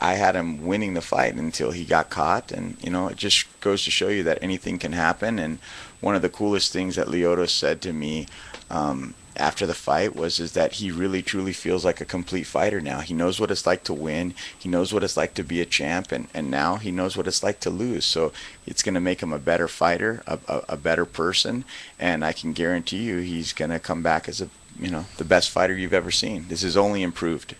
I had him winning the fight until he got caught, and it just goes to show you that anything can happen. And one of the coolest things that Lyoto said to me after the fight is that he really truly feels like a complete fighter now. He knows what it's like to win. He knows what it's like to be a champ, and now he knows what it's like to lose. So it's going to make him a better fighter, a better person, and I can guarantee you he's going to come back as the best fighter you've ever seen. This is only improved.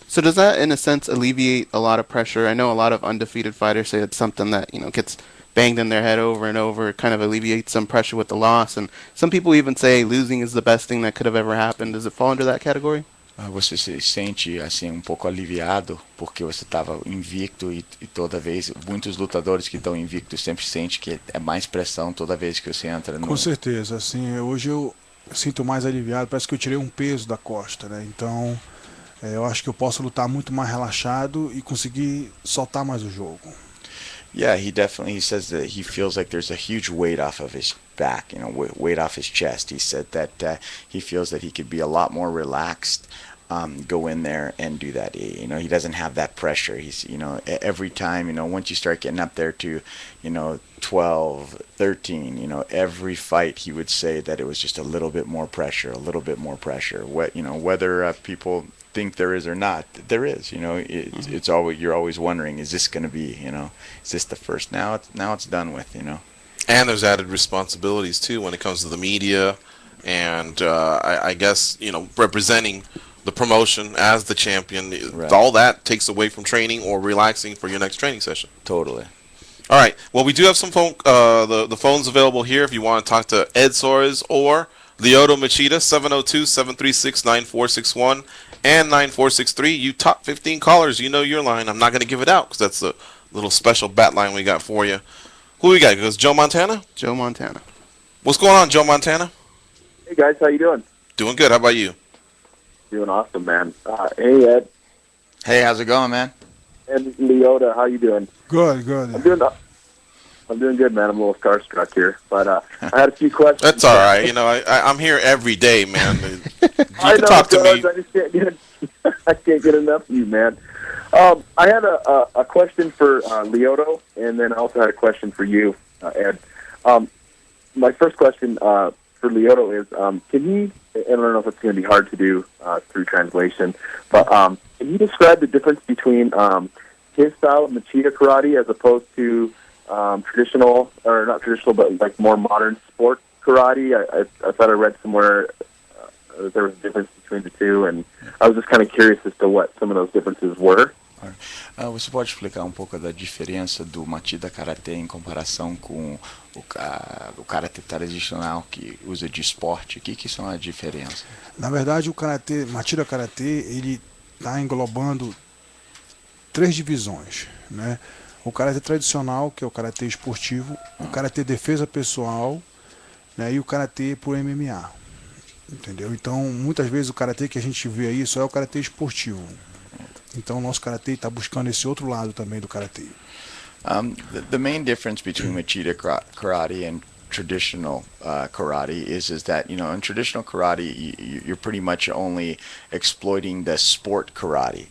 So does that, in a sense, alleviate a lot of pressure? I know a lot of undefeated fighters say it's something that gets banged in their head over and over. It kind of alleviates some pressure with the loss, and some people even say losing is the best thing that could have ever happened. Does it fall under that category? Você se sente assim pouco aliviado porque você estava invicto e toda vez muitos lutadores que estão invictos sempre sentem que é mais pressão toda vez que você entra no... Com certeza, assim, hoje eu sinto mais aliviado, parece que eu tirei um peso da costa, né? Então, eu acho que eu posso lutar muito mais relaxado e conseguir soltar mais o jogo. Yeah, he says that he feels like there's a huge weight off of his back, weight off his chest. He said that he feels that he could be a lot more relaxed, go in there and do that. He doesn't have that pressure. He's, every time, once you start getting up there to, 12, 13, every fight he would say that it was just a little bit more pressure, a little bit more pressure. Whether people think there is or not, there is. It's always, you're always wondering, is this going to be, is this the first? Now it's done with. And there's added responsibilities too when it comes to the media, and I guess representing the promotion as the champion. Right. All that takes away from training or relaxing for your next training session. Totally. All right. Well, we do have some phone. The phones available here if you want to talk to Ed Soares or Lyoto Machida, 702-736-9461 and 9463. You top 15 callers, you know your line. I'm not going to give it out because that's a little special bat line we got for you. Who we got? It goes Joe Montana? Joe Montana. What's going on, Joe Montana? Hey, guys. How you doing? Doing good. How about you? Doing awesome, man. Hey, Ed. Hey, how's it going, man? And Lyoto, how you doing? Good. I'm doing good, man. I'm a little starstruck here, but I had a few questions. That's all right. I'm here every day, man. You can talk to me. I just I can't get enough of you, man. I had a question for Lyoto, and then I also had a question for you, Ed. My first question for Lyoto is, can he, and I don't know if it's going to be hard to do through translation, but can you describe the difference between his style of Machida karate as opposed to traditional, or not traditional, but like more modern sport karate? I thought I read somewhere that there was a difference between the two, and I was just kind of curious as to what some of those differences were. Você pode explicar um pouco da diferença do Machida Karatê em comparação com o Karatê tradicional que usa de esporte? O que são as diferenças? Na verdade, o Karatê, Machida Karatê, ele está englobando 3 divisões, né? O Karatê tradicional, que é o Karatê esportivo, o Karatê defesa pessoal, né, e o Karatê por MMA. Entendeu? Então, muitas vezes o Karatê que a gente vê aí só é o Karatê esportivo. Então, o nosso Karatê está buscando esse outro lado também do Karatê. The main difference between Machida karate and traditional karate is that in traditional karate you're pretty much only exploiting the sport karate.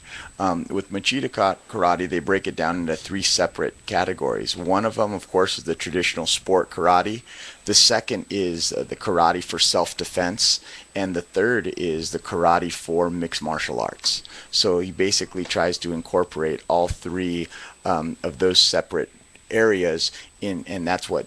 With Machida karate, they break it down into 3 separate categories. One of them, of course, is the traditional sport karate. The second is the karate for self-defense, and the third is the karate for mixed martial arts. So he basically tries to incorporate all 3 of those separate areas and that's what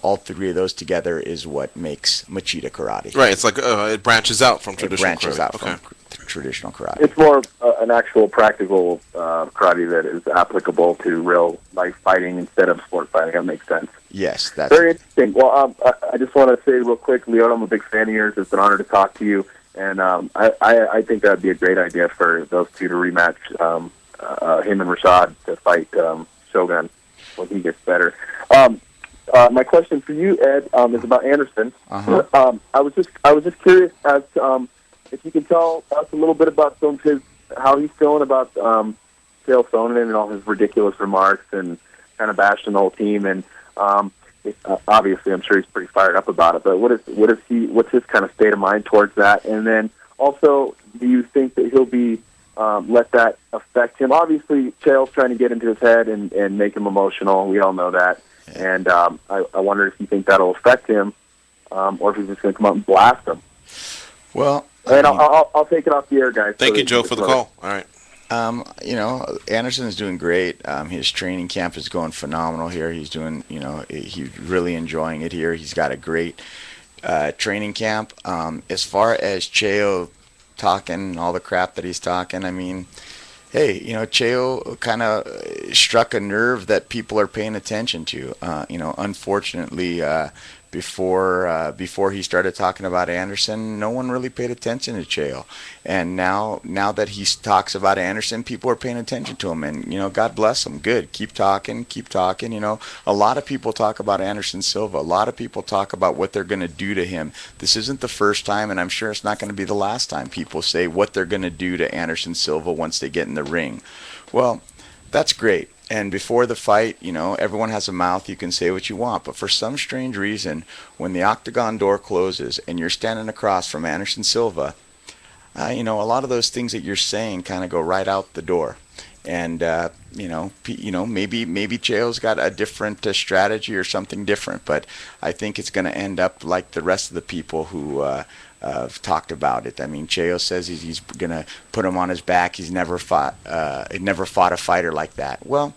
all 3 of those together is what makes Machida karate. Right, it's like it branches out from traditional karate. It branches out from traditional karate. It's more an actual practical karate that is applicable to real life fighting instead of sport fighting. That makes sense. Yes, that's very interesting. Well, I just want to say real quick, Lyoto, I'm a big fan of yours. It's an honor to talk to you, and I think that'd be a great idea for those 2 to rematch, him and Rashad to fight Shogun when he gets better. My question for you, Ed, is about Anderson. Uh-huh. I was just curious as to if you can tell us a little bit about some of his, how he's feeling about Chael Sonnen and all his ridiculous remarks and kind of bashing the whole team. And obviously, I'm sure he's pretty fired up about it. But what's his kind of state of mind towards that? And then also, do you think that he'll be let that affect him. Obviously, Chael's trying to get into his head and make him emotional. We all know that. And I wonder if you think that'll affect him, or if he's just going to come out and blast him. Well, And I'll take it off the air, guys. Thank you, Joe, for the call. All right. Anderson's doing great. His training camp is going phenomenal here. He's doing, he's really enjoying it here. He's got a great training camp. As far as Chael talking all the crap that he's talking, I mean, hey, Chael kind of struck a nerve that people are paying attention to. Unfortunately, before he started talking about Anderson, no one really paid attention to Chael. And now that he talks about Anderson, people are paying attention to him. And, God bless him. Good. Keep talking. A lot of people talk about Anderson Silva. A lot of people talk about what they're going to do to him. This isn't the first time, and I'm sure it's not going to be the last time people say what they're going to do to Anderson Silva once they get in the ring. Well, that's great. And before the fight, everyone has a mouth. You can say what you want. But for some strange reason, when the octagon door closes and you're standing across from Anderson Silva, a lot of those things that you're saying kind of go right out the door. And, maybe Chael's got a different strategy or something different. But I think it's going to end up like the rest of the people who have talked about it. I mean, Chael says he's going to put him on his back. He's never fought a fighter like that. Well,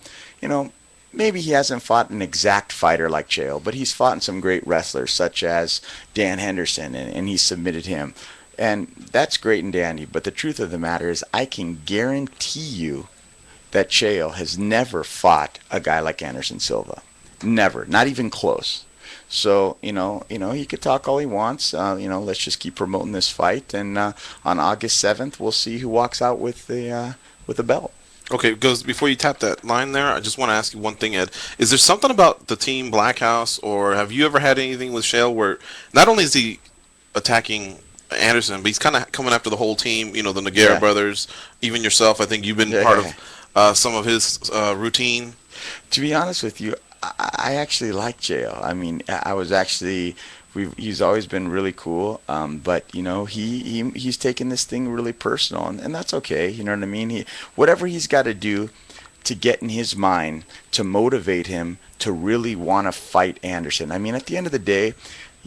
maybe he hasn't fought an exact fighter like Chael, but he's fought some great wrestlers such as Dan Henderson, and he submitted him. And that's great and dandy, but the truth of the matter is I can guarantee you that Chael has never fought a guy like Anderson Silva. Never. Not even close. So, he could talk all he wants. Let's just keep promoting this fight. And on August 7th, we'll see who walks out with the belt. Okay, before you tap that line there, I just want to ask you one thing, Ed. Is there something about the team Black House, or have you ever had anything with Chael where not only is he attacking Anderson, but he's kind of coming after the whole team, the Nogueira brothers, even yourself? I think you've been part of some of his routine. To be honest with you, I actually like Chael. I mean, he's always been really cool, but he's taken this thing really personal, and that's okay. You know what I mean? Whatever he's got to do to get in his mind to motivate him to really want to fight Anderson. I mean, at the end of the day,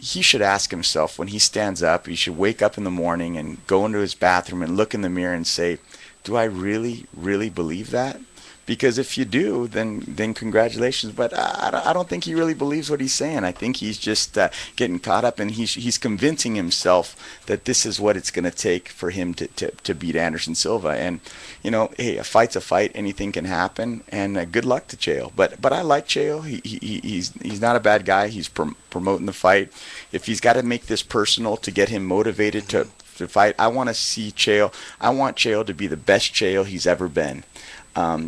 he should ask himself when he stands up. He should wake up in the morning and go into his bathroom and look in the mirror and say, "Do I really, really believe that?" Because if you do, then congratulations. But I don't think he really believes what he's saying. I think he's just getting caught up, and he's convincing himself that this is what it's going to take for him to beat Anderson Silva. And hey, a fight's a fight. Anything can happen. And good luck to Chael. But I like Chael. He's not a bad guy. He's promoting the fight. If he's got to make this personal to get him motivated to fight, I want to see Chael. I want Chael to be the best Chael he's ever been.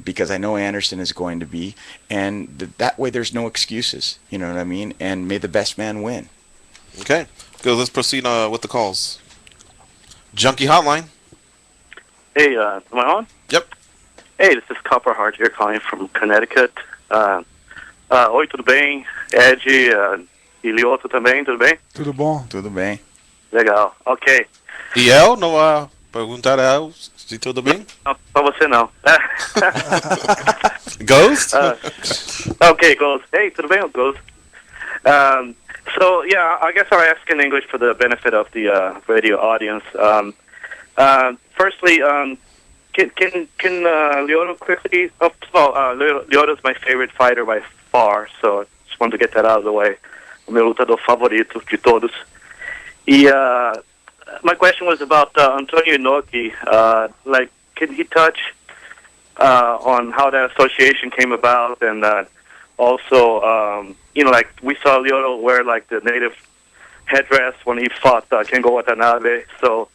Because I know Anderson is going to be, and that way there's no excuses. You know what I mean? And may the best man win. Okay, let's proceed with the calls. Junkie Hotline. Hey, am I on? Yep. Hey, this is Copper Heart here calling from Connecticut. Oi, tudo bem? Ed e Lyoto também, tudo bem? Tudo bom? Tudo bem. Legal, ok. E El, não perguntar a El se tudo bem? Não, pra você não. Ghost? Okay, Ghost. Hey, tudo bem, Ghost? So, yeah, I guess I'll ask in English for the benefit of the radio audience. Firstly, can Lyoto quickly... Lyoto's my favorite fighter by far, so I just wanted to get that out of the way. O meu lutador favorito de todos. My question was about Antonio Inoki. Can he touch on how that association came about, and also, we saw Lyoto wear the native headdress when he fought Kengo Watanabe. So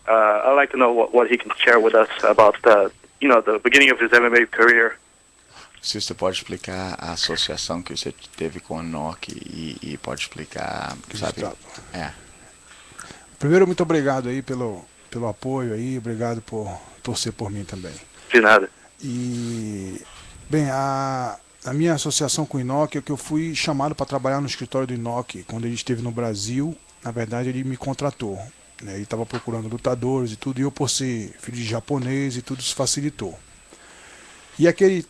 I'd like to know what he can share with us about the beginning of his MMA career. Se você pode explicar a associação que você teve com o Inoki e pode explicar, sabe? Primeiro, muito obrigado aí pelo apoio aí, obrigado por torcer por mim também. De nada. E, bem, a minha associação com o Inoki é que eu fui chamado para trabalhar no escritório do Inoki quando ele esteve no Brasil. Na verdade, ele me contratou. né? Ele estava procurando lutadores e tudo, e eu por ser filho de japonês e tudo isso facilitou. E aquele